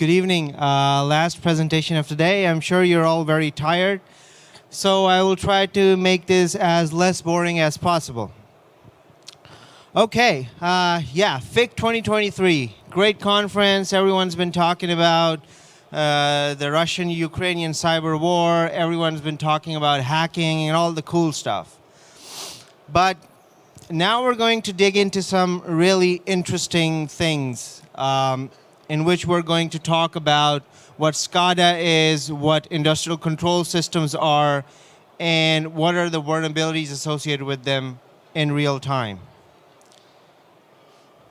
Good evening. Last presentation of today. I'm sure you're all very tired, so I will try to make this as less boring as possible. Okay, yeah, FIC 2023. Great conference. Everyone's been talking about the Russian-Ukrainian cyber war. Everyone's been talking about hacking and all the cool stuff. But now we're going to dig into some really interesting things in which we're going to talk about what Scada is, what industrial control systems are, and what are the vulnerabilities associated with them in real time.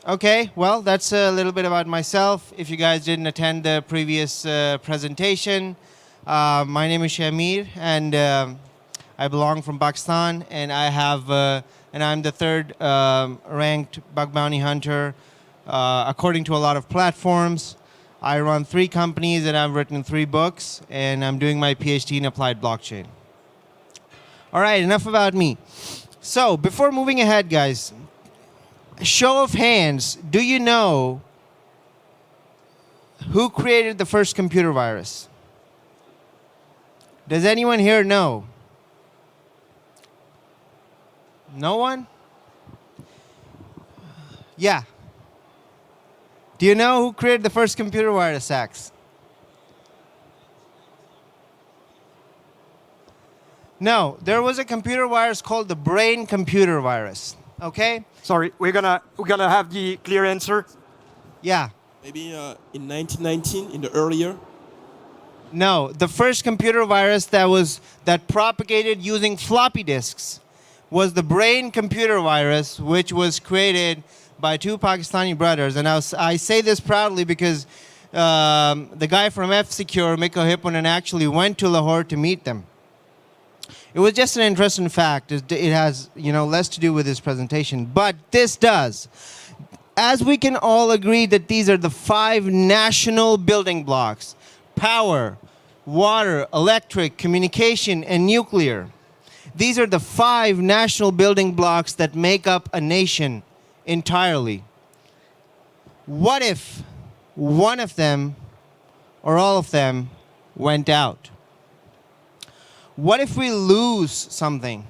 Okay, well, that's a little bit about myself. If you guys didn't attend the previous presentation, my name is Shamir, and I belong from Pakistan, and I'm the third ranked bug bounty hunter according to a lot of platforms. I run 3 companies and I've written 3 books, and I'm doing my PhD in applied blockchain. All right, enough about me. So before moving ahead, guys, show of hands, do you know who created the first computer virus? Does anyone here know? No one? Yeah. Do you know who created the first computer virus, Sax? No, there was a computer virus called the brain computer virus. Okay? Sorry, we're gonna have the clear answer. Yeah. Maybe in 1919, in the earlier. No, the first computer virus that propagated using floppy disks was the brain computer virus, which was created by 2 Pakistani brothers. And I say this proudly because the guy from FIC, Mikko Hipponen, actually went to Lahore to meet them. It was just an interesting fact. It has, less to do with this presentation, but this does. As we can all agree that these are the 5 national building blocks: power, water, electric, communication, and nuclear. These are the 5 national building blocks that make up a nation entirely. What if one of them or all of them went out? What if we lose something?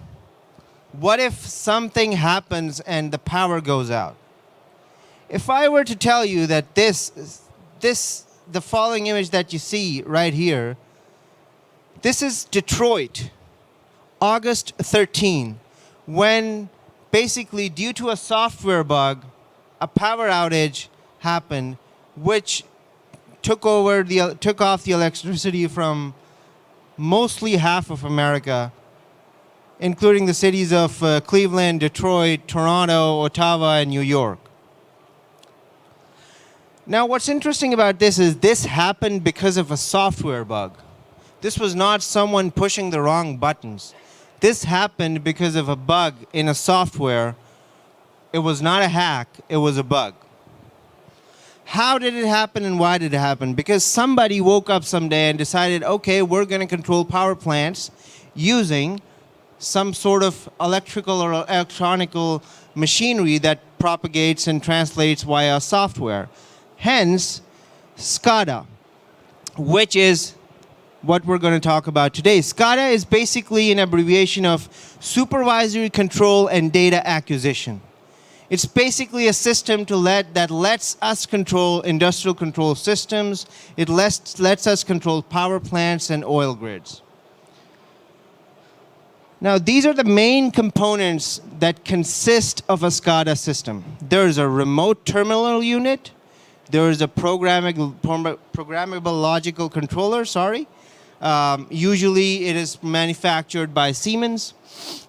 What if something happens and the power goes out? If I were to tell you that the following image that you see right here, this is Detroit, August 13, when basically due to a software bug, a power outage happened, which took off the electricity from mostly half of America, including the cities of Cleveland, Detroit, Toronto, Ottawa, and New York. Now, what's interesting about this is this happened because of a software bug. This was not someone pushing the wrong buttons. This happened because of a bug in a software. It was not a hack, it was a bug. How did it happen and why did it happen? Because somebody woke up someday and decided, okay, we're going to control power plants using some sort of electrical or electronical machinery that propagates and translates via software. Hence, Scada, which is what we're going to talk about today. Scada is basically an abbreviation of supervisory control and data acquisition. It's basically a system that lets us control industrial control systems. It lets us control power plants and oil grids. Now, these are the main components that consist of a Scada system. There is a remote terminal unit. There is a programmable logical controller, usually it is manufactured by Siemens.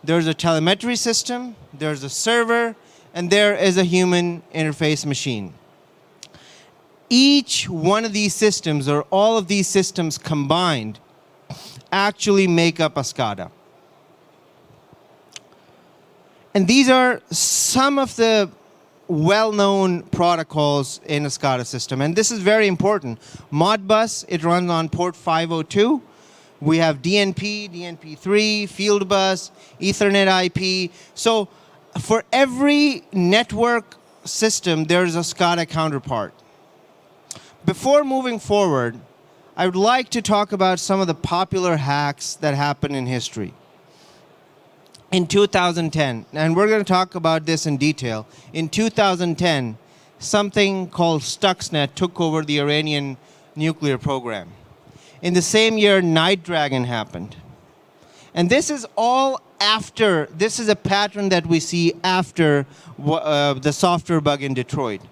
There's a telemetry system. There's a server. And there is a human interface machine. Each one of these systems, or all of these systems combined, actually make up a Scada. And these are some of the well-known protocols in a Scada system. And this is very important. Modbus, it runs on port 502. We have DNP, DNP3, Fieldbus, Ethernet IP. So for every network system, there's a Scada counterpart. Before moving forward, I would like to talk about some of the popular hacks that happened in history. In 2010, and we're going to talk about this in detail, in 2010, something called Stuxnet took over the Iranian nuclear program. In the same year, Night Dragon happened. And this is all after, this is a pattern that we see after the software bug in Detroit.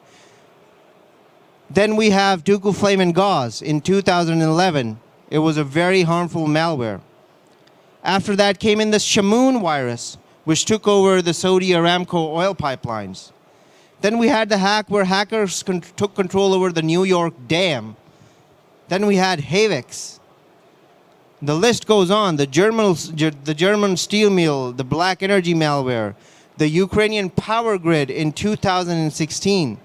Then we have Duku Flame and Gauze in 2011. It was a very harmful malware. After that came in the Shamoon virus, which took over the Saudi Aramco oil pipelines. Then we had the hack where hackers took control over the New York dam. Then we had Havix. The list goes on. The German steel mill, the black energy malware, the Ukrainian power grid in 2016.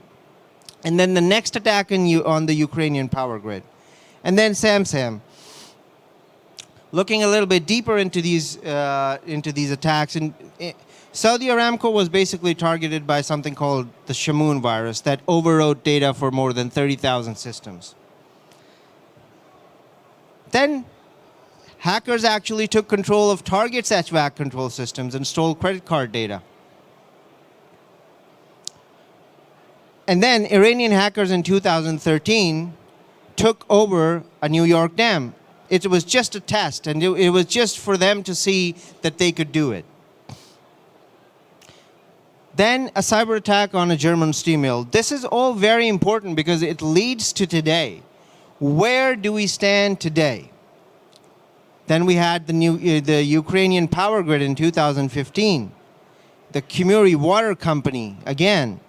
And then the next attack on the Ukrainian power grid. And then SamSam. Looking a little bit deeper into these attacks, and Saudi Aramco was basically targeted by something called the Shamoon virus that overwrote data for more than 30,000 systems. Then hackers actually took control of Target's HVAC control systems and stole credit card data. And then Iranian hackers in 2013 took over a New York dam. It was just a test, and it was just for them to see that they could do it. Then a cyber attack on a German steel mill. This is all very important because it leads to today. Where do we stand today? Then we had the Ukrainian power grid in 2015. The Kumuri Water Company, again.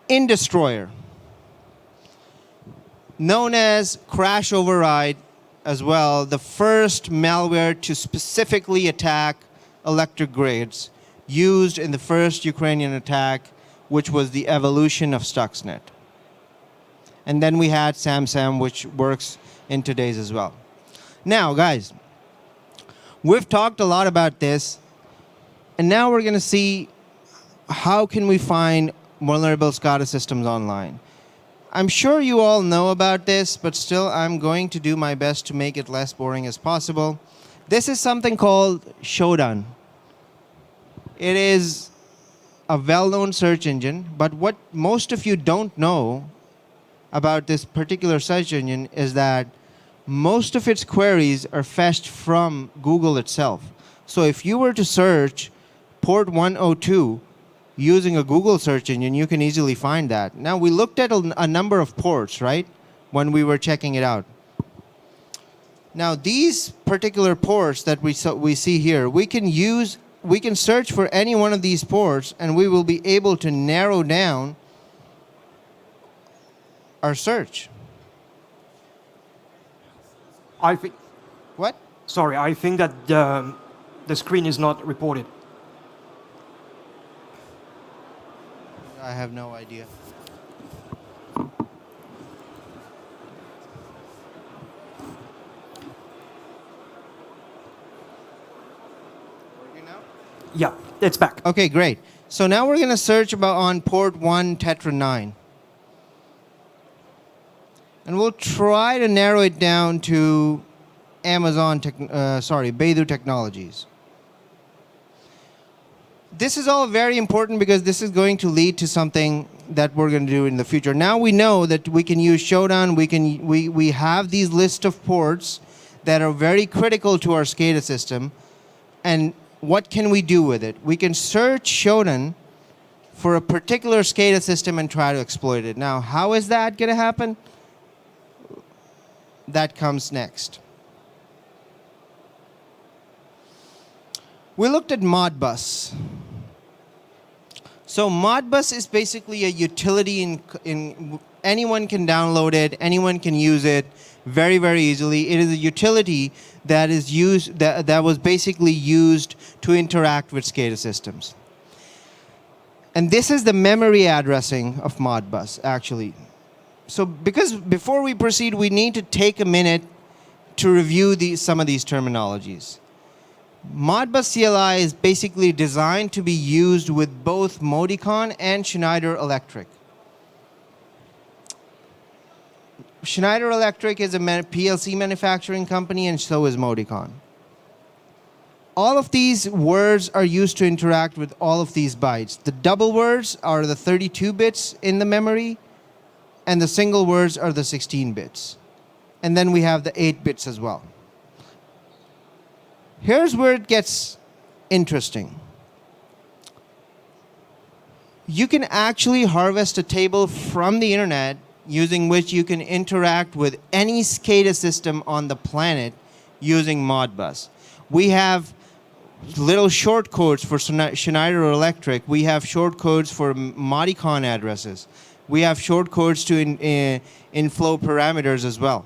Indestroyer, known as Crash Override as well, the first malware to specifically attack electric grids, used in the first Ukrainian attack, which was the evolution of Stuxnet. And then we had SamSam, which works in today's as well. Now, guys, we've talked a lot about this, and now we're going to see how can we find vulnerable Scada systems online. I'm sure you all know about this, but still I'm going to do my best to make it less boring as possible. This is something called Shodan. It is a well-known search engine, but what most of you don't know about this particular search engine is that most of its queries are fetched from Google itself. So if you were to search port 102 using a Google search engine, you can easily find that. Now, we looked at a number of ports, right, when we were checking it out. Now, these particular ports that we see here, we can search for any one of these ports, and we will be able to narrow down our search. I think. What? Sorry, I think that the screen is not reported. I have no idea. Working now? Yeah, it's back. Okay, great. So now we're going to search on port 1 Tetra 9. And we'll try to narrow it down to Baidu Technologies. This is all very important because this is going to lead to something that we're going to do in the future. Now we know that we can use Shodan. We have these list of ports that are very critical to our Scada system. And what can we do with it? We can search Shodan for a particular Scada system and try to exploit it. Now, how is that going to happen? That comes next. We looked at Modbus. So Modbus is basically a utility anyone can download it, anyone can use it very, very easily. It is a utility that is used that was basically used to interact with Scada systems. And this is the memory addressing of Modbus, actually. So because before we proceed, we need to take a minute to review some of these terminologies. Modbus CLI is basically designed to be used with both Modicon and Schneider Electric. Schneider Electric is a PLC manufacturing company, and so is Modicon. All of these words are used to interact with all of these bytes. The double words are the 32 bits in the memory, and the single words are the 16 bits. And then we have the 8 bits as well. Here's where it gets interesting. You can actually harvest a table from the internet using which you can interact with any Scada system on the planet using Modbus. We have little short codes for Schneider Electric. We have short codes for Modicon addresses. We have short codes to inflow parameters as well.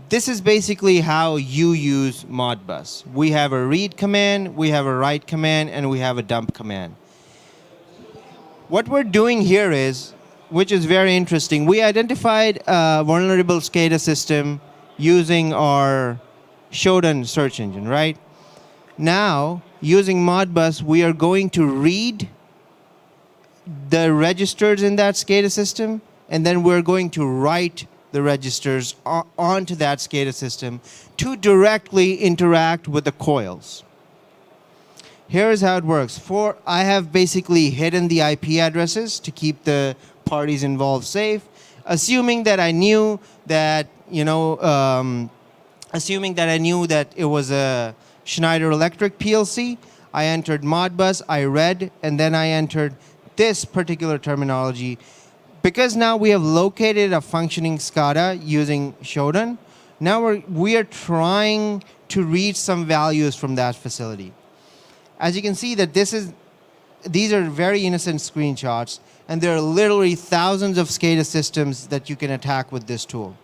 This is basically how you use Modbus. We have a read command, we have a write command, and we have a dump command. What we're doing here is, which is very interesting, we identified a vulnerable Scada system using our Shodan search engine, right? Now, using Modbus, we are going to read the registers in that Scada system, and then we're going to write the registers onto that Scada system to directly interact with the coils. Here's how it works. I have basically hidden the IP addresses to keep the parties involved safe, assuming that I knew that, assuming that I knew that it was a Schneider Electric PLC. I entered Modbus, I read, and then I entered this particular terminology. Because now we have located a functioning Scada using Shodan, now we are trying to read some values from that facility. As you can see that these are very innocent screenshots, and there are literally thousands of Scada systems that you can attack with this tool.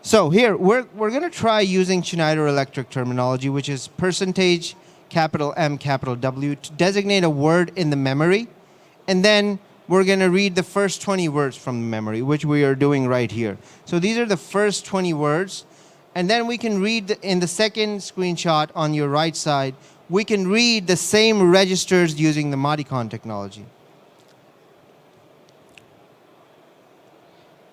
So here, we're going to try using Schneider Electric terminology, which is percentage, capital M, capital W, to designate a word in the memory, and then we're going to read the first 20 words from the memory, which we are doing right here. So these are the first 20 words, and then we can read in the second screenshot on your right side, we can read the same registers using the Modicon technology.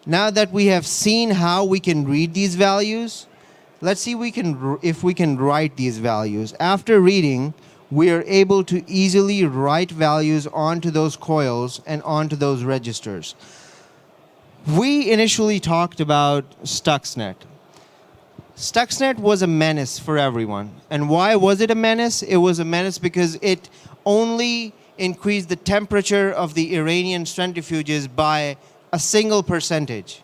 Now that we have seen how we can read these values, let's see if we can write these values. After reading, we are able to easily write values onto those coils and onto those registers. We initially talked about Stuxnet. Stuxnet was a menace for everyone. And why was it a menace? It was a menace because it only increased the temperature of the Iranian centrifuges by a single percentage,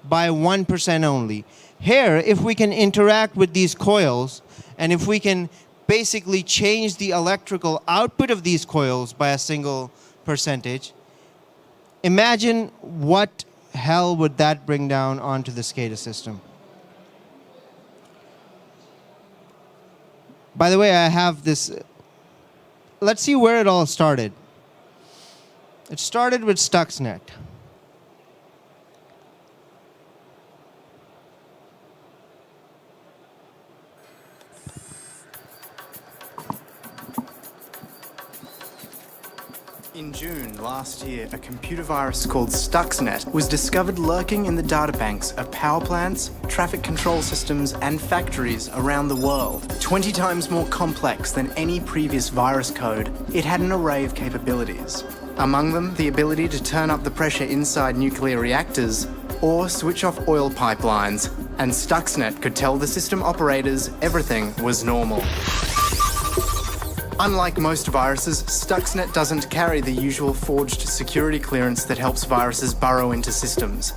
by 1% only. Here, if we can interact with these coils, and if we can basically change the electrical output of these coils by a single percentage, imagine what hell would that bring down onto the Scada system. By the way, I have this. Let's see where it all started. It started with Stuxnet. In June last year, a computer virus called Stuxnet was discovered lurking in the databanks of power plants, traffic control systems, and factories around the world. 20 times more complex than any previous virus code, it had an array of capabilities. Among them, the ability to turn up the pressure inside nuclear reactors or switch off oil pipelines, and Stuxnet could tell the system operators everything was normal. Unlike most viruses, Stuxnet doesn't carry the usual forged security clearance that helps viruses burrow into systems.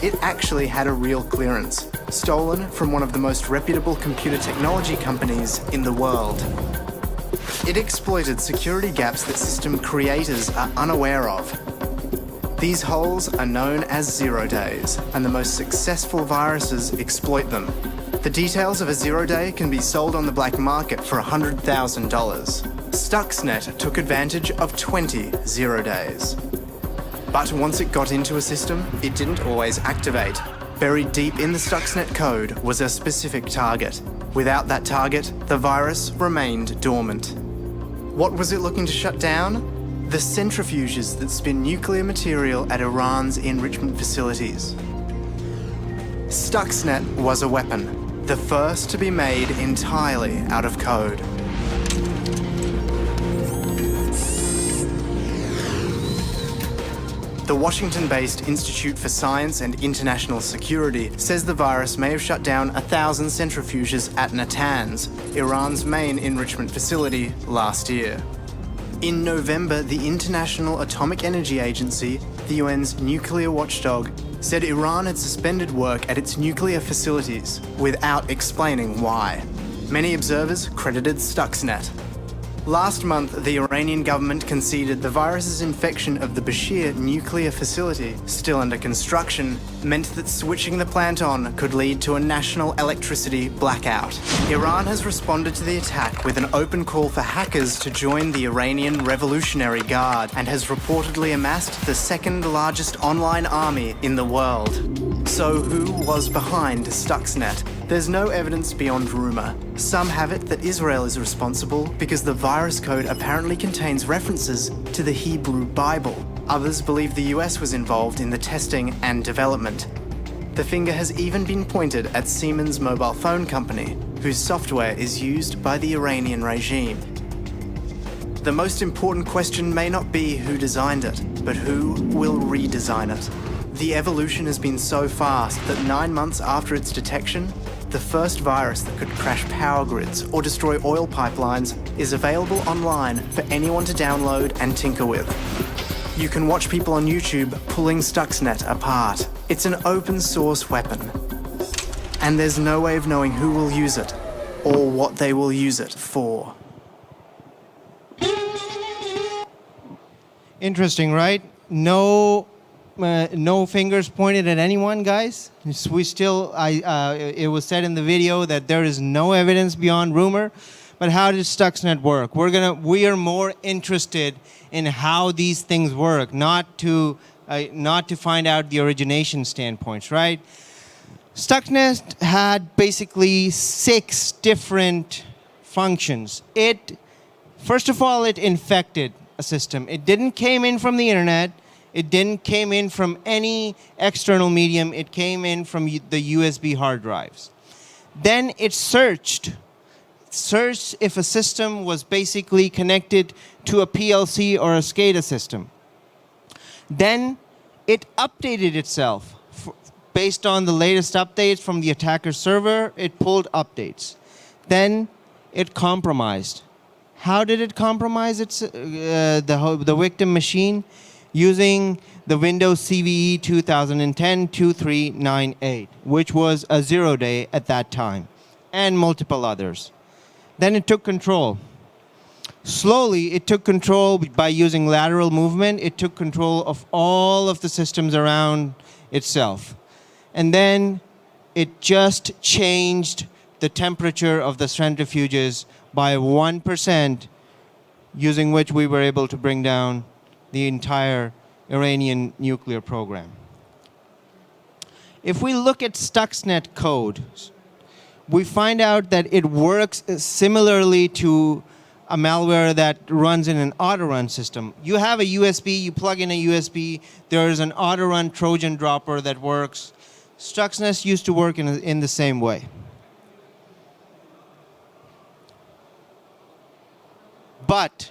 It actually had a real clearance, stolen from one of the most reputable computer technology companies in the world. It exploited security gaps that system creators are unaware of. These holes are known as 0 days, and the most successful viruses exploit them. The details of a 0 day can be sold on the black market for $100,000. Stuxnet took advantage of 20 0 days. But once it got into a system, it didn't always activate. Buried deep in the Stuxnet code was a specific target. Without that target, the virus remained dormant. What was it looking to shut down? the centrifuges that spin nuclear material at Iran's enrichment facilities. Stuxnet was a weapon, the first to be made entirely out of code. The Washington-based Institute for Science and International Security says the virus may have shut down 1,000 centrifuges at Natanz, Iran's main enrichment facility, last year. In November, the International Atomic Energy Agency, the UN's nuclear watchdog, said Iran had suspended work at its nuclear facilities without explaining why. Many observers credited Stuxnet. Last month, the Iranian government conceded the virus's infection of the Bashir nuclear facility, still under construction, meant that switching the plant on could lead to a national electricity blackout. Iran has responded to the attack with an open call for hackers to join the Iranian Revolutionary Guard and has reportedly amassed the second largest online army in the world. So who was behind Stuxnet? There's no evidence beyond rumour. Some have it that Israel is responsible because the virus code apparently contains references to the Hebrew Bible. Others believe the US was involved in the testing and development. The finger has even been pointed at Siemens mobile phone company, whose software is used by the Iranian regime. The most important question may not be who designed it, but who will redesign it. The evolution has been so fast that 9 months after its detection, the first virus that could crash power grids or destroy oil pipelines is available online for anyone to download and tinker with. You can watch people on YouTube pulling Stuxnet apart. It's an open source weapon. And there's no way of knowing who will use it or what they will use it for. Interesting, right? No fingers pointed at anyone, guys. We still, it was said in the video that there is no evidence beyond rumor. But how does Stuxnet work? We are more interested in how these things work, not to find out the origination standpoints, right? Stuxnet had basically 6 different functions. First of all, it infected a system. It didn't came in from the internet. It didn't came in from any external medium. It came in from the USB hard drives. Then it searched if a system was basically connected to a PLC or a Scada system. Then it updated itself. Based on the latest updates from the attacker's server, it pulled updates. Then it compromised. How did it compromise the victim machine? Using the Windows CVE 2010-2398, which was a 0-day at that time, and multiple others. Then it took control. Slowly, it took control by using lateral movement. It took control of all of the systems around itself. And then it just changed the temperature of the centrifuges by 1%, using which we were able to bring down the entire Iranian nuclear program. If we look at Stuxnet code, we find out that it works similarly to a malware that runs in an auto-run system. You have a USB, you plug in a USB, there is an auto-run Trojan dropper that works. Stuxnet used to work in the same way. But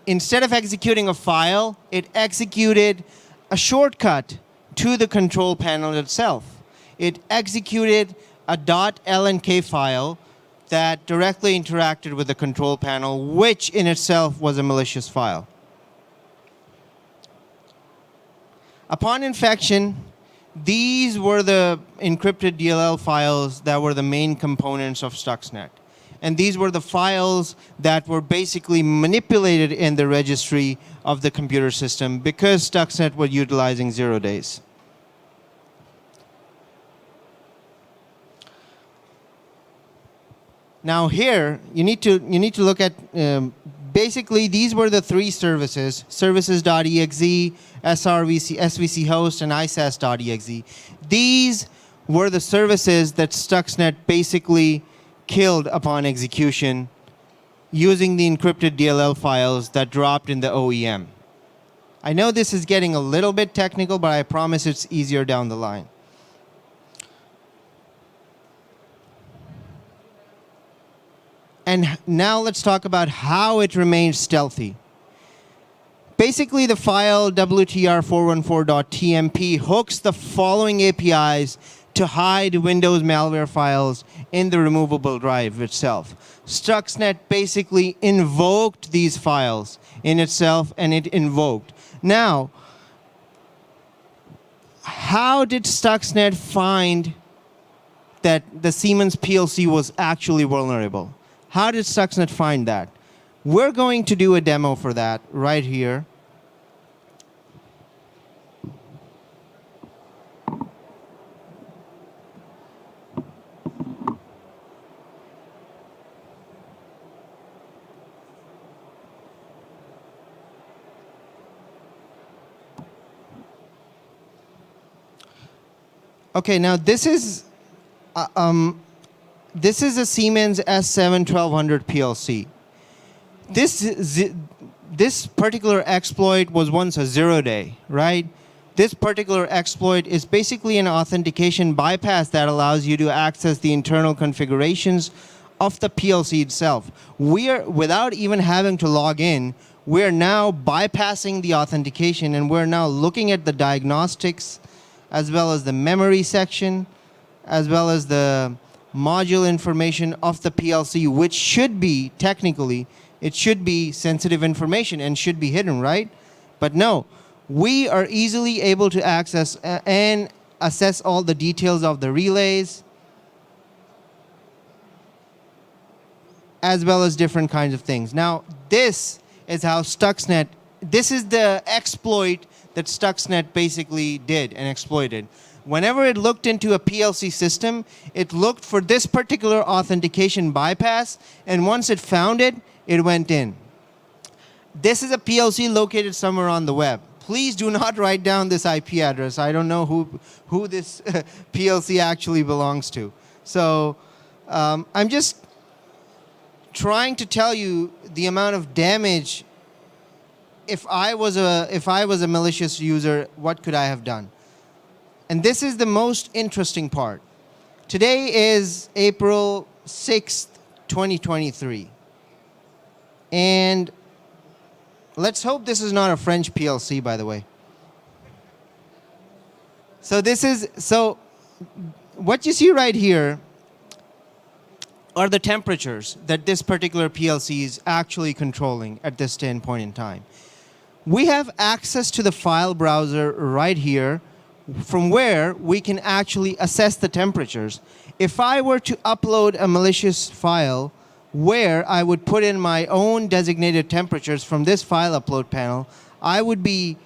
instead of executing a file, it executed a shortcut to the control panel itself. It executed a .lnk file that directly interacted with the control panel, which in itself was a malicious file. Upon infection, these were the encrypted DLL files that were the main components of Stuxnet. And these were the files that were basically manipulated in the registry of the computer system because Stuxnet was utilizing 0 days. Now here, you need to look at, basically these were the 3 services, services.exe, SVC host, and ISAS.exe. These were the services that Stuxnet basically killed upon execution using the encrypted DLL files that dropped in the OEM. I know this is getting a little bit technical, but I promise it's easier down the line. And now let's talk about how it remains stealthy. Basically, the file wtr414.tmp hooks the following APIs to hide Windows malware files in the removable drive itself. Stuxnet basically invoked these files in itself, and it invoked. Now, how did Stuxnet find that the Siemens PLC was actually vulnerable? How did Stuxnet find that? We're going to do a demo for that right here. Okay, now this is a Siemens S7-1200 PLC. This particular exploit was once a 0-day, right? This particular exploit is basically an authentication bypass that allows you to access the internal configurations of the PLC itself. Without even having to log in, we're now bypassing the authentication, and we're now looking at the diagnostics, as well as the memory section, as well as the module information of the PLC, which should be, technically, it should be sensitive information and should be hidden, right? But no, we are easily able to access and assess all the details of the relays, as well as different kinds of things. Now, this is how Stuxnet, this is the exploit that Stuxnet basically did and exploited. Whenever it looked into a PLC system, it looked for this particular authentication bypass, and once it found it, it went in. This is a PLC located somewhere on the web. Please do not write down this IP address. I don't know who this PLC actually belongs to. So I'm just trying to tell you the amount of damage. If I was a malicious user, what could I have done? And this is the most interesting part. Today is April 6th, 2023. And let's hope this is not a French PLC, by the way. So what you see right here are the temperatures that this particular PLC is actually controlling at this point in time. We have access to the file browser right here, from where we can actually assess the temperatures. If I were to upload a malicious file where I would put in my own designated temperatures from this file upload panel, I would be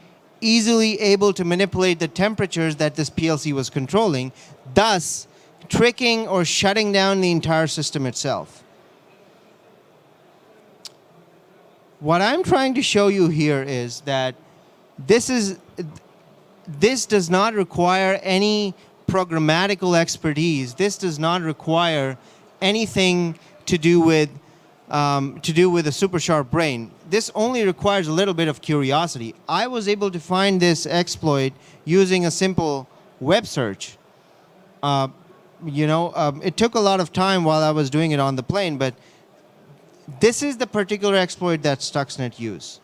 easily able to manipulate the temperatures that this PLC was controlling, thus tricking or shutting down the entire system itself. What I'm trying to show you here is that this does not require any programmatical expertise. This does not require anything to do with a super sharp brain. This only requires a little bit of curiosity. I was able to find this exploit using a simple web search. It took a lot of time while I was doing it on the plane, but this is the particular exploit that Stuxnet used.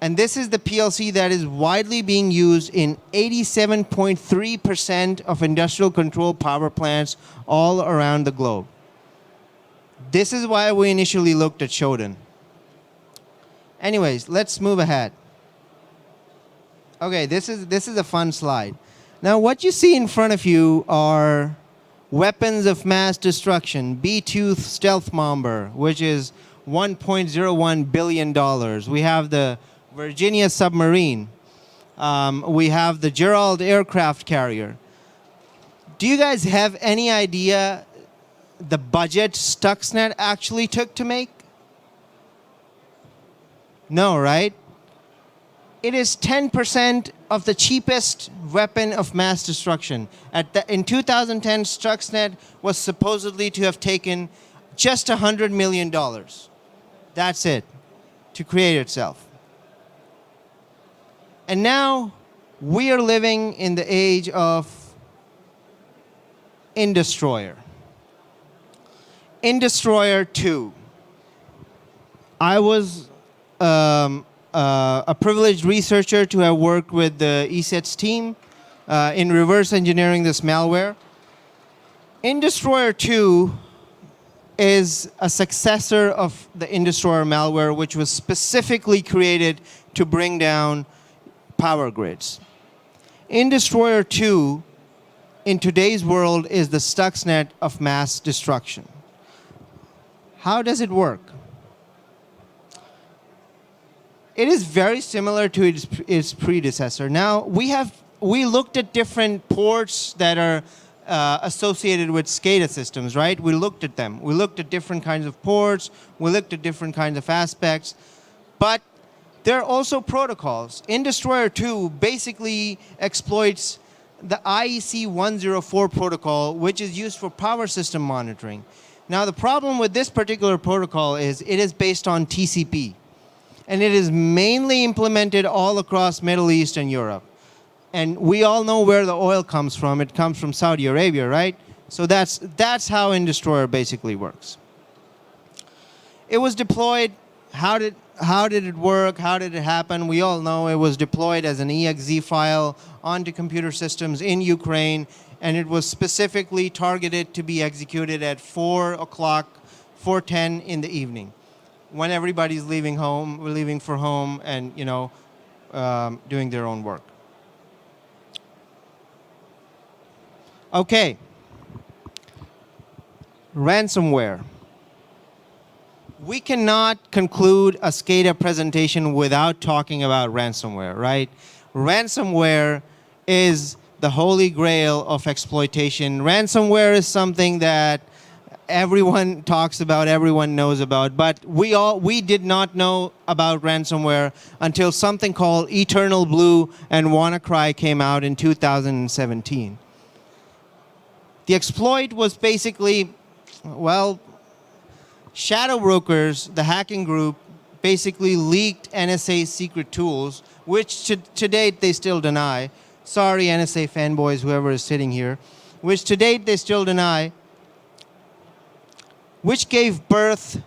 And this is the PLC that is widely being used in 87.3% of industrial control power plants all around the globe. This is why we initially looked at Shodan. Anyways, let's move ahead. Okay, this is a fun slide. Now, what you see in front of you are weapons of mass destruction. B-2 stealth bomber, which is $1.01 billion. We have the Virginia submarine. We have the Gerald aircraft carrier. Do you guys have any idea the budget Stuxnet actually took to make? No, right? It is 10% of the cheapest weapon of mass destruction. In 2010, Stuxnet was supposedly to have taken just $100 million. That's it, to create itself. And now we are living in the age of InDestroyer. InDestroyer 2. I was a privileged researcher to have worked with the ESETS team in reverse engineering this malware. InDestroyer 2 is a successor of the InDestroyer malware, which was specifically created to bring down power grids. InDestroyer 2 in today's world is the Stuxnet of mass destruction. How does it work? It is very similar to its predecessor. Now, we looked at different ports that are associated with Scada systems, right? We looked at them. We looked at different kinds of ports. We looked at different kinds of aspects. But there are also protocols. InDestroyer 2 basically exploits the IEC 104 protocol, which is used for power system monitoring. Now, the problem with this particular protocol is it is based on TCP. And it is mainly implemented all across Middle East and Europe. And we all know where the oil comes from. It comes from Saudi Arabia, right? So that's how InDestroyer basically works. It was deployed. How did it work? How did it happen? We all know it was deployed as an exe file onto computer systems in Ukraine, and it was specifically targeted to be executed at 4 o'clock, 4:10 in the evening, when everybody's leaving for home, and doing their own work. Okay. Ransomware. We cannot conclude a Scada presentation without talking about ransomware, right? Ransomware is the holy grail of exploitation. Ransomware is something that everyone talks about, everyone knows about, but we did not know about ransomware until something called Eternal Blue and WannaCry came out in 2017. The exploit was basically, shadow brokers, the hacking group, basically leaked NSA's secret tools, which to date they still deny. Sorry, NSA fanboys, whoever is sitting here, which to date they still deny, which gave birth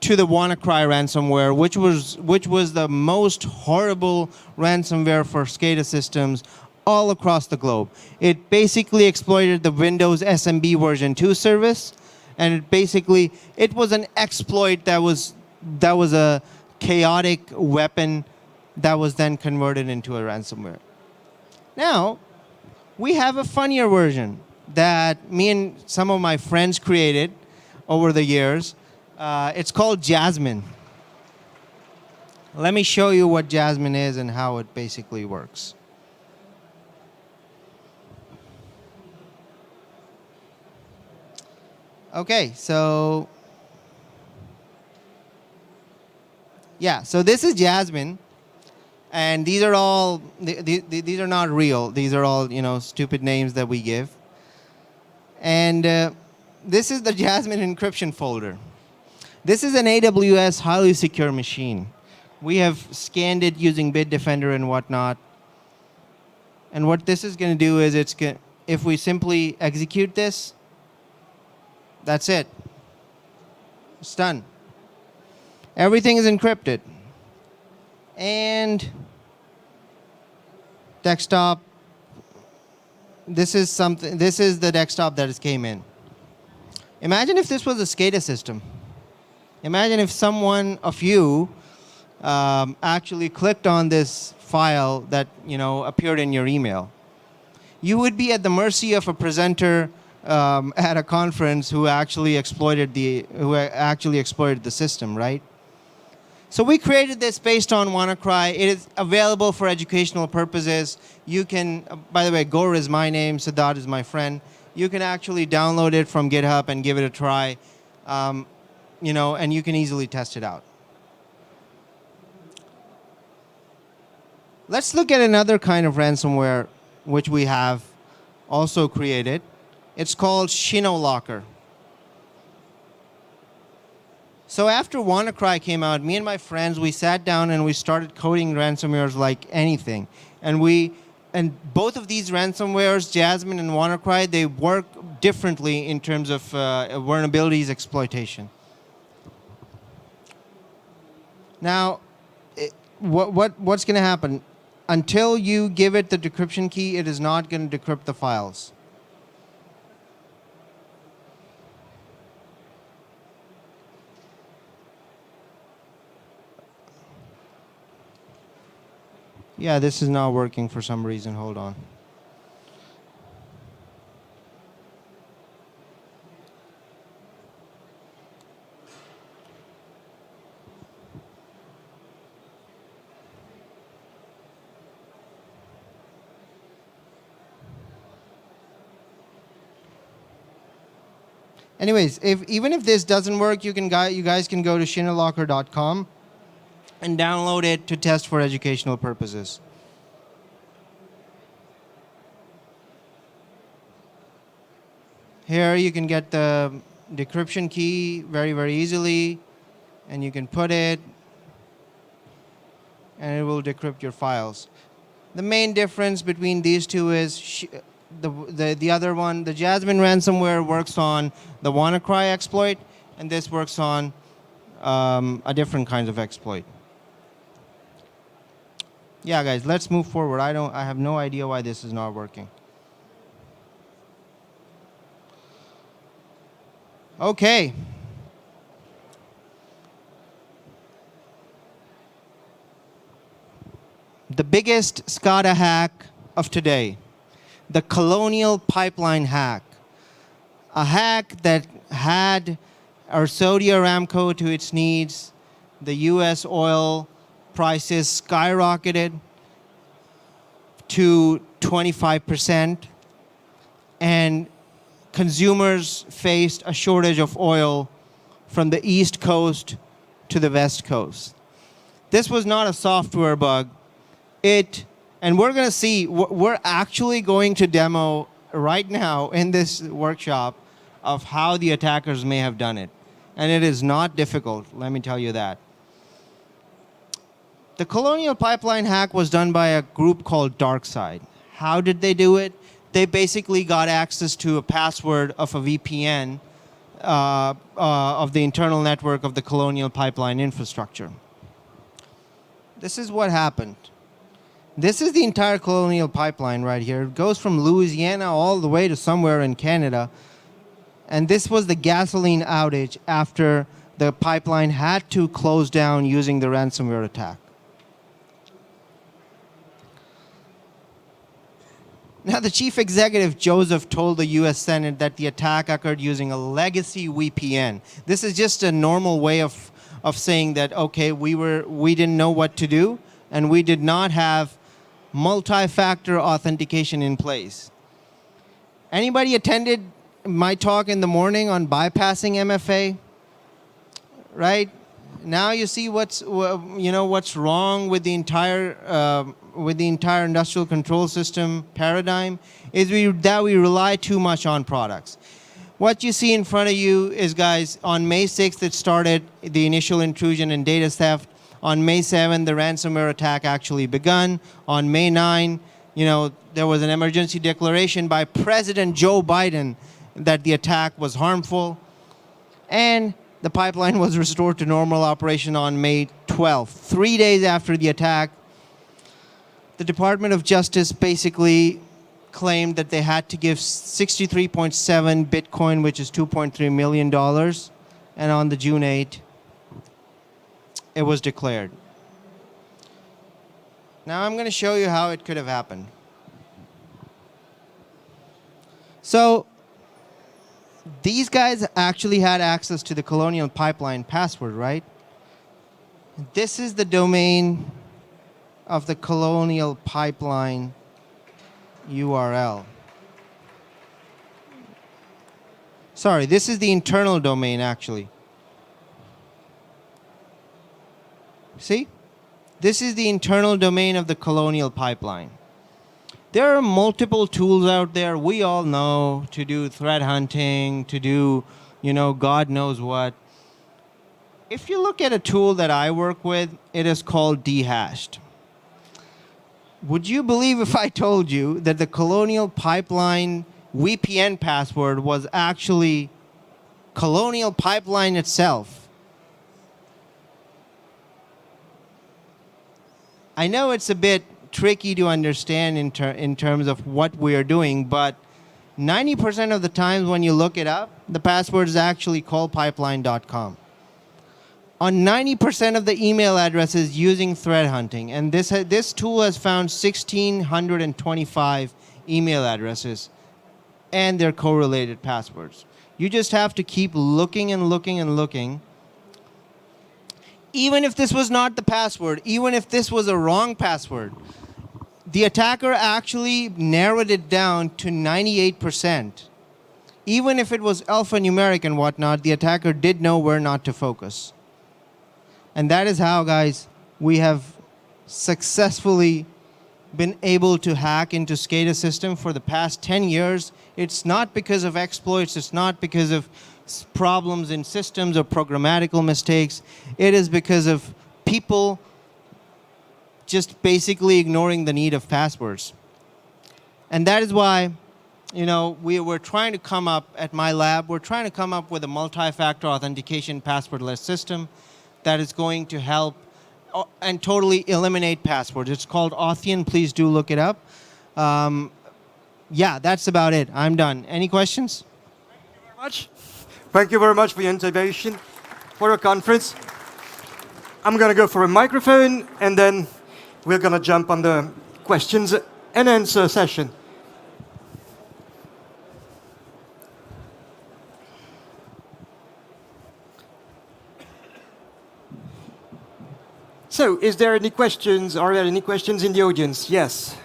to the WannaCry ransomware, which was the most horrible ransomware for Scada systems all across the globe. It basically exploited the Windows SMB version 2 service, and it was an exploit that was a chaotic weapon that was then converted into a ransomware. Now, we have a funnier version that me and some of my friends created over the years. It's called Jasmine. Let me show you what Jasmine is and how it basically works. Okay, so this is Jasmine, and these are all these are not real. These are all stupid names that we give. And this is the Jasmine encryption folder. This is an AWS highly secure machine. We have scanned it using Bitdefender and whatnot. And what this is going to do is if we simply execute this, that's it. It's done. Everything is encrypted. And desktop. This is the desktop that came in. Imagine if this was a Scada system. Imagine if someone of you actually clicked on this file that appeared in your email. You would be at the mercy of a presenter at a conference who actually exploited the system, right? So we created this based on WannaCry. It is available for educational purposes. You can, by the way, Gaur is my name, Sadat is my friend. You can actually download it from GitHub and give it a try, and you can easily test it out. Let's look at another kind of ransomware which we have also created. It's called ShinoLocker. So after WannaCry came out, me and my friends, we sat down and we started coding ransomwares like anything. And both of these ransomwares, Jasmine and WannaCry, they work differently in terms of vulnerabilities exploitation. Now, what's going to happen? Until you give it the decryption key, it is not going to decrypt the files. Yeah, this is not working for some reason. Hold on. Anyways, even if this doesn't work, you guys can go to shinnerlocker.com and download it to test for educational purposes. Here you can get the decryption key very, very easily, and you can put it, and it will decrypt your files. The main difference between these two is the other one, the Jasmine ransomware works on the WannaCry exploit, and this works on a different kind of exploit. Yeah, guys, let's move forward. I have no idea why this is not working. Okay. The biggest Scada hack of today, the Colonial Pipeline hack. A hack that had our Saudi Aramco to its needs, the US oil prices skyrocketed to 25%, and consumers faced a shortage of oil from the East Coast to the West Coast. This was not a software bug. And we're going to see, we're actually going to demo right now in this workshop of how the attackers may have done it. And it is not difficult, let me tell you that. The Colonial Pipeline hack was done by a group called DarkSide. How did they do it? They basically got access to a password of a VPN of the internal network of the Colonial Pipeline infrastructure. This is what happened. This is the entire Colonial Pipeline right here. It goes from Louisiana all the way to somewhere in Canada. And this was the gasoline outage after the pipeline had to close down using the ransomware attack. Now, the chief executive, Joseph, told the US Senate that the attack occurred using a legacy VPN. This is just a normal way of saying that, okay, we didn't know what to do, and we did not have multi-factor authentication in place. Anybody attended my talk in the morning on bypassing MFA? Right? Now you see what's wrong with the entire industrial control system paradigm is that we rely too much on products. What you see in front of you is, guys, on May 6th it started the initial intrusion and data theft. On May 7th, the ransomware attack actually begun. On May 9, there was an emergency declaration by President Joe Biden that the attack was harmful. And the pipeline was restored to normal operation on May 12th. 3 days after the attack, the Department of Justice basically claimed that they had to give 63.7 Bitcoin, which is $2.3 million. And on the June 8th, it was declared. Now I'm going to show you how it could have happened. So these guys actually had access to the Colonial Pipeline password, right? This is the domain of the Colonial Pipeline URL. Sorry, this is the internal domain, actually. See? This is the internal domain of the Colonial Pipeline. There are multiple tools out there, we all know, to do threat hunting, to do, God knows what. If you look at a tool that I work with, it is called Dhashed. Would you believe if I told you that the Colonial Pipeline VPN password was actually Colonial Pipeline itself? I know it's a bit tricky to understand in terms of what we are doing, but 90% of the times when you look it up, the password is actually callpipeline.com. On 90% of the email addresses using threat hunting, and this tool has found 1,625 email addresses and their correlated passwords. You just have to keep looking and looking and looking. Even if this was not the password, even if this was a wrong password, the attacker actually narrowed it down to 98%. Even if it was alphanumeric and whatnot, the attacker did know where not to focus. And that is how, guys, we have successfully been able to hack into Scada system for the past 10 years. It's not because of exploits. It's not because of problems in systems or programmatical mistakes. It is because of people just basically ignoring the need of passwords. And that is why, you know, we were trying to come up at my lab, we're trying to come up with a multi-factor authentication passwordless system that is going to help and totally eliminate passwords. It's called Authian. Please do look it up. Yeah, that's about it. I'm done. Any questions? Thank you very much. Thank you very much for your intervention, for your conference. I'm going to go for a microphone, and then we're going to jump on the questions and answer session. So, is there any questions? Are there any questions in the audience? Yes.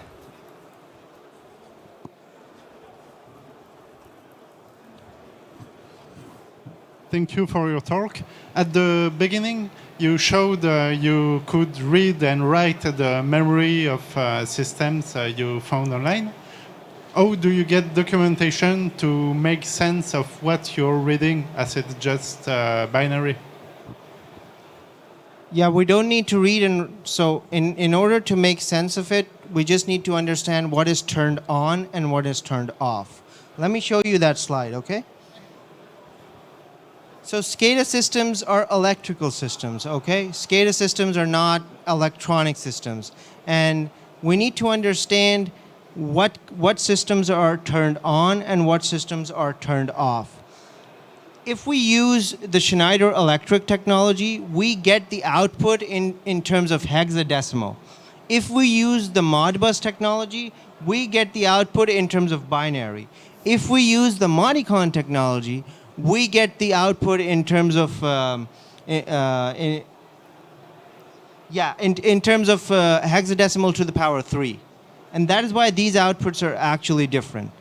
Thank you for your talk. At the beginning, you showed you could read and write the memory of systems you found online. How do you get documentation to make sense of what you're reading, as it's just binary? Yeah, we don't need to read. And so in order to make sense of it, we just need to understand what is turned on and what is turned off. Let me show you that slide, okay? So Scada systems are electrical systems, okay? Scada systems are not electronic systems. And we need to understand what systems are turned on and what systems are turned off. If we use the Schneider Electric technology, we get the output in terms of hexadecimal. If we use the Modbus technology, we get the output in terms of binary. If we use the Modicon technology, we get the output in terms of in terms of hexadecimal to the power 3. And that is why these outputs are actually different.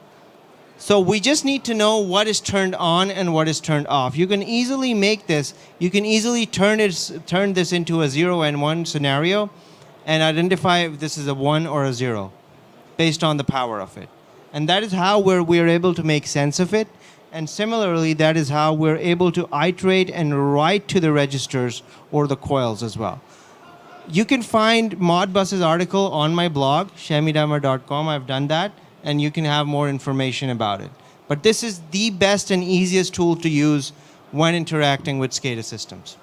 So we just need to know what is turned on and what is turned off. You can easily make this, you can easily turn this into a 0 and 1 scenario and identify if this is a 1 or a 0 based on the power of it. And that is how we're able to make sense of it. And similarly, that is how we're able to iterate and write to the registers or the coils as well. You can find Modbus's article on my blog, shamidamer.com. I've done that. And you can have more information about it. But this is the best and easiest tool to use when interacting with Scada systems.